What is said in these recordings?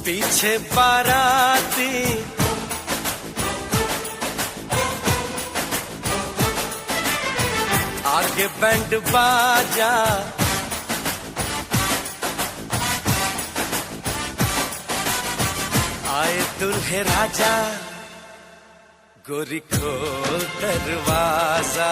पीछे बाराती आगे बैंड बाजा, आए दुल्हे राजा, गोरी खोल दरवाजा।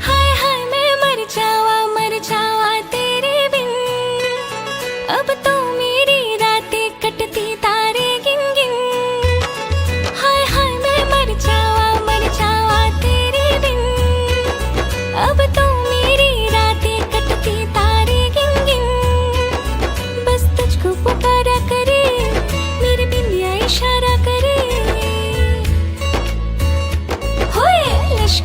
हाय हाय मैं मर जावा तेरे बिन, अब तो मेरी रातें कटती तारे गिन गिन। हाय हाय मैं मर जावा तेरे बिन, अब तो मेरी रातें कटती तारे गिन गिन। बस तुझको पुकारा करे मेरे बिंदिया इशारा करे, होए लश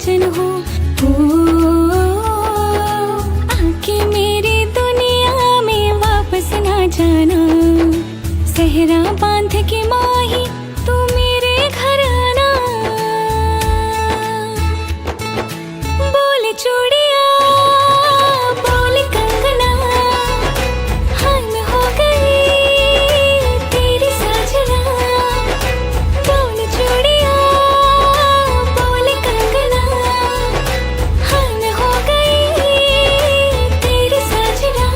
सजन हो आके मेरी दुनिया में वापस ना जाना। सहरा बांध के माही तू मेरे घर आना। बोल चूड़िया बोल कंगना हम हो गई तेरी साजना। बोल चूड़िया बोल कंगना हम हो गई तेरी साजना।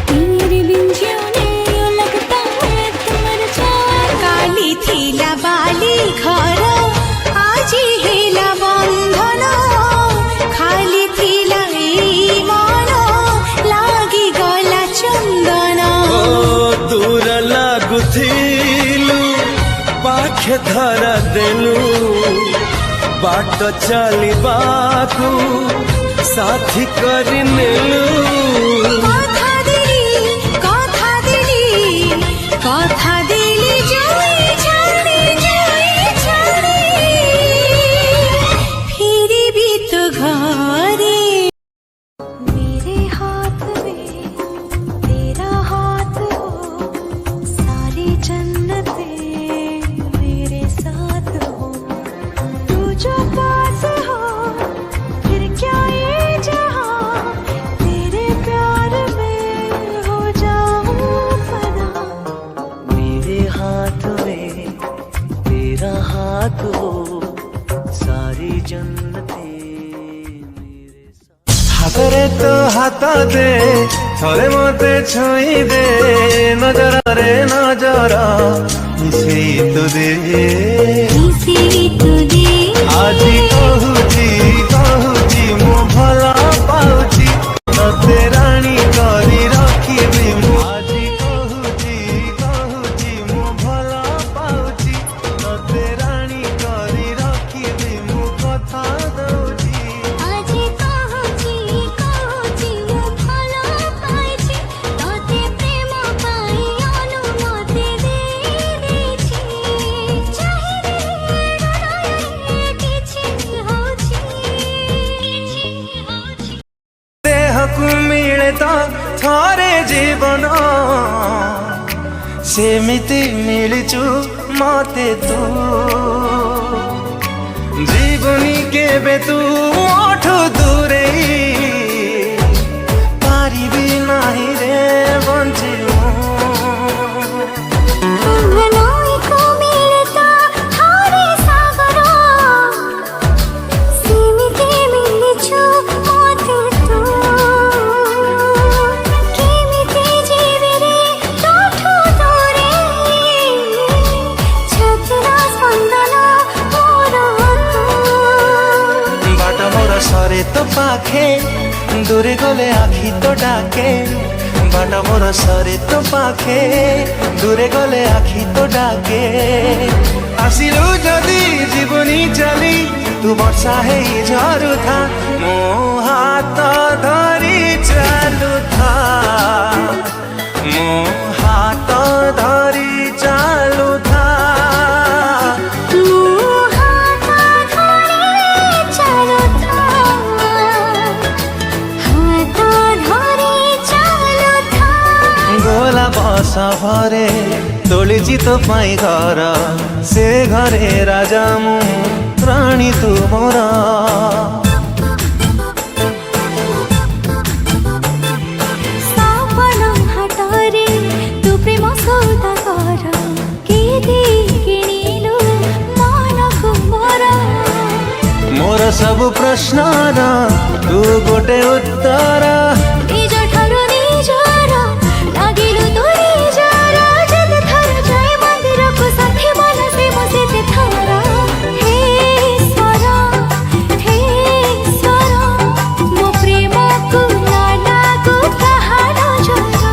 तेरे बिन जीने यूं लगता है कि मर जाऊं। काली थिला बाली घर आजी हेला बंधन खाली थिला ए मन लागी गला चंदन। ओ दूर लागुथिलु पाखे धरा देलु बाट चलिबाकू साथी କରି ନେଲୁ। কথা দিলি কথা দিলি যাই ছাড়ি ফিরিবি তো ঘরে। मेरे हाथ में तेरा हाथ हो सारी जन्नतें मेरे साथ हो। तू जो पास हो फिर क्या ये जहां तेरे प्यार में हो जाऊं फना। मेरे हाथ में तेरा हाथ हो सारी जन्नतें मेरे साथ। हाथरे तो हाथ दे थरे मते छुई दे नजर रे नजर मिसेई तो दे। इसी तू दे आजी कहुची मो भला पाउची तते रानी करी रखिबी मु। आजी कहुची मो भला पाउची तते रानी करी रखिबी मु कथा दउची। আজি কହୁছি ମୁଁ ଭଲ ପାଇଛି ତତେ ପ୍ରେମ ପାଇଁ ଅନୁମତି ଦେଇଛି। ଚାହିଁଲେ ହୃଦୟରେ କିଛି ହଉଛି। ଦେହକୁ ମିଳେ ତ ଥରେ ଜୀବନ ସେମିତି ମିଳିଛୁ ମତେ ତୁ। ଜୀବନି କେବେ ତୁ ମୋଠୁ ଦୂରେଇ ପାରିବି ନାହିଁ ରେ ବଞ୍ଚି ମୁଁ। ମନକୁ ମିଳିତା ଥରେ ସାଗର ସେମିତି ମିଳିଛୁ ମତେ ତୁ। କେମିତି ଯିବି ରେ ତୋଠୁ ଦୂରେଇ ଛାତିର ସ୍ପନ୍ଦନ ମୋର ତୁ। बाट मोर सरे तो पाखे दूरे गले आखि तो डाके। बाट मोर सरे तो पाखे दूरे गले आखि तो डाके। आसिलु जदि जीवनी चली तू वर्षा है झरू था मो हाथ धरी चालू था। मो हाथ धरी चालू था। गोला बसा भरे तोलिची तो पाई घर से घरे राजा मु रानी तू मोरा। ସାବନ ହାଟରେ ତୁ ପ୍ରେମ ସୌଦା କର କି କିଣିଲୁ ମନକୁ ମୋର। मोर सब प्रश्नर तू गोटे उत्तर। ନିଜଠାରୁ ନିଜର ଲାଗିଲୁ ତୁ ନିଜର। ଯେତେ ଥର ଯାଏ ମନ୍ଦିରକୁ ସାଥୀ ମନସେ ମୁଁ ସେତେ ଥର। ହେ ଈଶ୍ୱର ମୋ ପ୍ରେମକୁ ନ ଲାଗୁ କାହା ନଜର।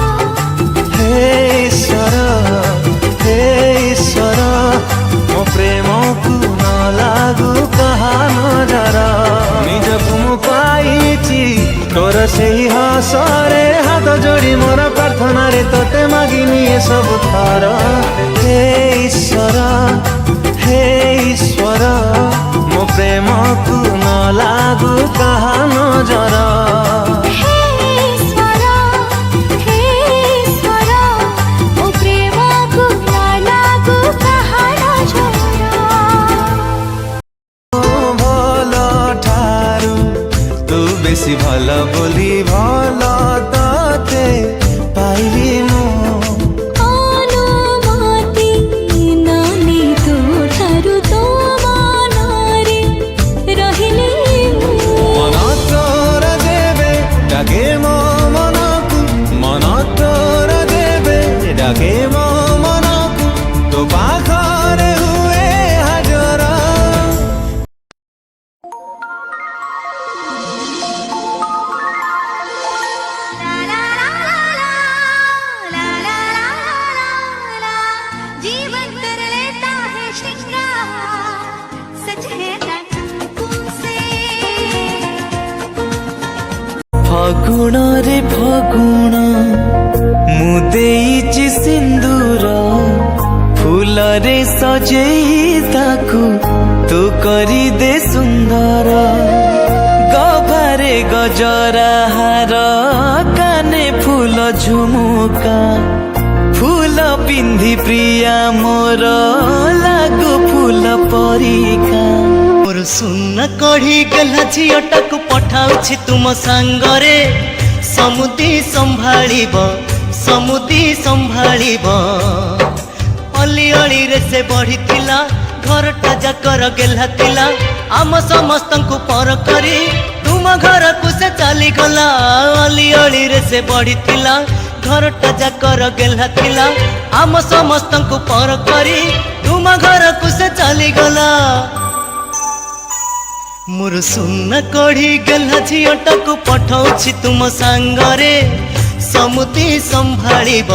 हे ईश्वर मो प्रेम को न लागू कहा नजर। निजକୁ ମୁଁ ପାଇଛି तोर से ही हसरे हाथ जोड़ी मोर प्रार्थना रे तोते मागिनी ए सब थर। हे ईश्वर मो प्रेम को कहा नजर हे ईश्वर ओ प्रेमକୁ न लागू କାହା ନଜର भल ठारू तू बेसी भल बोली भल तते पाइली मु अनुमति नानी तू ठारू तो मନରେ ରହିଲି मन तोर देवे डाके मो मनकु मन तोर देवे डाके मो मनकु तो पाखरे हुए हाजर जीवन कर लेता है श्रृंगार सच है ना तुमसे फगुण रे फगुण मु देइछि सिंदूर फूल रे सजेई ताकू तू करी दे सुंदर गभारे गजरा हार काने फूल झुमुका फूल पिंधि प्रिया मोर लागू फूल परिका मोर सुन कढ़ी गला झीटाक पठाउछि तुम सांगरे समुदी संभाଳିब अली अली रे से बढ़ी थिला घरटा जाकर गेला थिला आम समस्तंकु पर करी तुम घर को से चली गला अली अली रे से बढ़ी थिला घरटा जाकर गेला थिला आम समस्तंकु पर करी तुम घर को से चली गला मोर सुन कढ़ी गला झीटाक पठाउछि तुम सांगरे समुदी संभाଳିब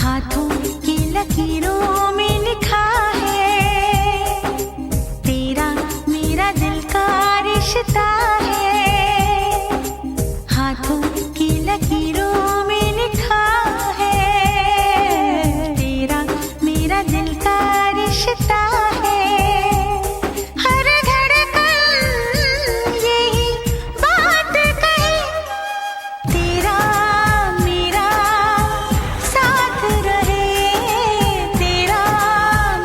हाथों की लकीरों में लिखा है तेरा मेरा दिल का रिश्ता है हाथों की लकीरों में लिखा है तेरा मेरा दिल का रिश्ता है हर धड़कन यही बात कहे तेरा मेरा साथ रहे तेरा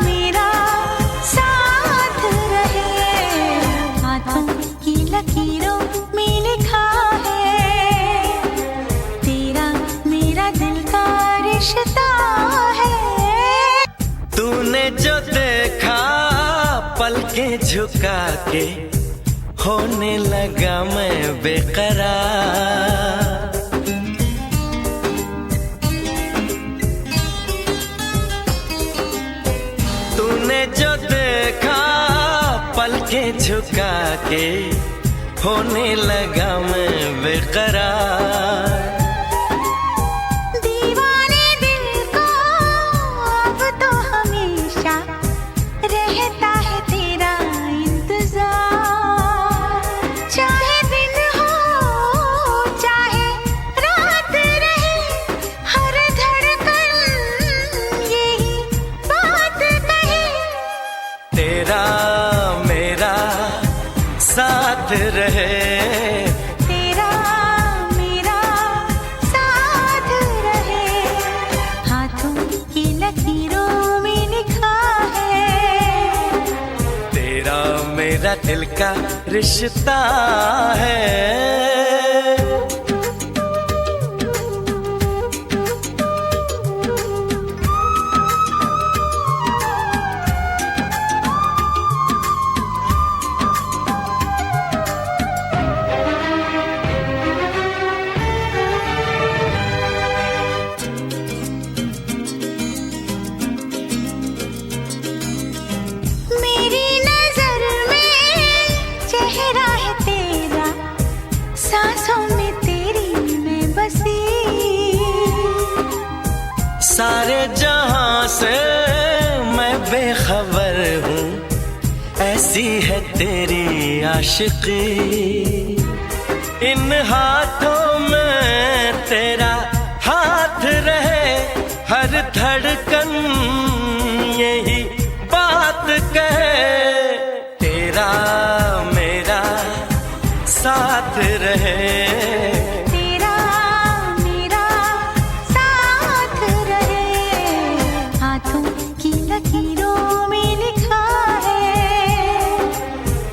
मेरा साथ रहे हाथों की लकीरों में लिखा है तेरा मेरा दिल का रिश्ता है तूने जो देखा पलके झुका के होने लगा मैं बेकरार तूने जो देखा पलके झुका के होने लगा मैं बेकरार दीवाने दिल को अब तो हमेशा रहता है तेरा इंतजार चाहे दिन हो चाहे रात रहे हर धड़कन यही बात कहे तेरा मेरा साथ रहे तेरा मेरा साथ रहे हाथों की लकीरों में लिखा है तेरा मेरा दिल का रिश्ता है मेरी नजर में चेहरा है तेरा से मैं बेखबर हूँ, ऐसी है तेरी आशिकी। इन हाथों में तेरा हाथ रहे, हर धड़कन यही बात कहे, तेरा मेरा साथ रहे। तेरा मेरा साथ रहे, हाथों की लकीरों में लिखा है,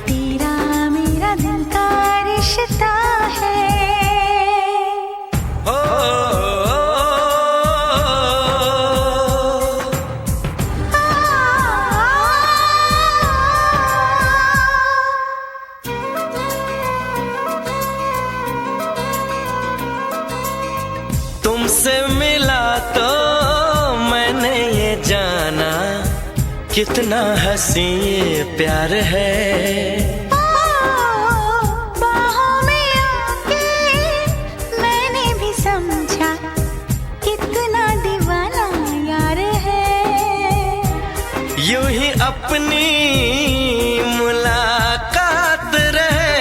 तेरा मेरा दिल का रिश्ता है। ओ, तुमसे मिला तो मैंने ये जाना, कितना हंसी ये प्यार है। बाहों में आके मैंने भी समझा, कितना दीवाना यार है। यूं ही अपनी मुलाकात रहे,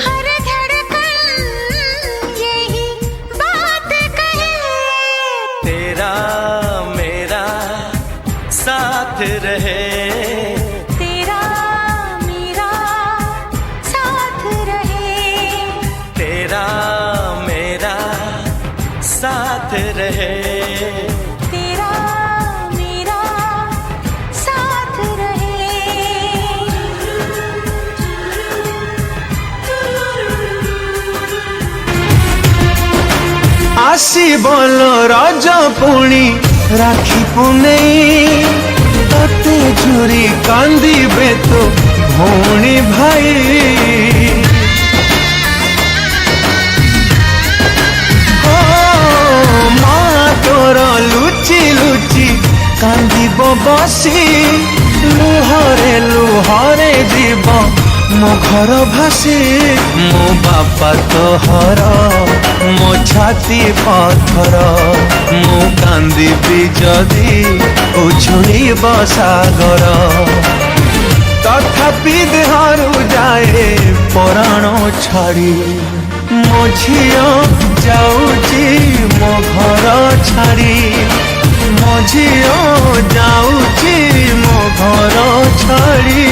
हर धड़कन यही बात कहे, तेरा मेरा साथ रहे। तेरा मेरा साथ रहे, तेरा मेरा साथ रहे। तेरा मेरा साथ रहे। ଆସିବଲ ରଜ ପୁଣି ରାକ୍ଷୀ ପୁନେଇ, ତତେ ଝୁରି କାନ୍ଦିବେ ତୋ ଭଉଣୀ ଭାଇ। ଓ ମା ତୋର ଲୁଚି ଲୁଚି କାନ୍ଦିବ ବସି, ଲୁହରେ ଲୁହରେ ଯିବ ମୋ ଘର ଭାସି। ମୋ ବାପା ତୋହର ମୋ ଛାତି ପଥର, ମୁଁ କାନ୍ଦିବି ଯଦି ଉଛୁଳିବ ସାଗର। ତଥାପି ଦେହରୁ ଯାଏ ପରାଣ ଛାଡ଼ି, ମୋ ଝିଅ ଯାଉଛି ମୋ ଘର ଛାଡ଼ି, ମୋ ଝିଅ ଯାଉଛି ମୋ ଘର ଛାଡ଼ି।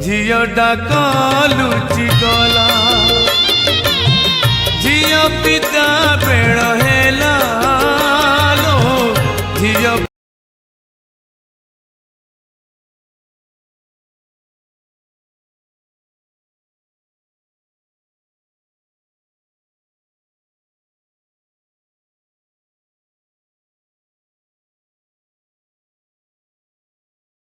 ଝିଅଟା କଲୁଚି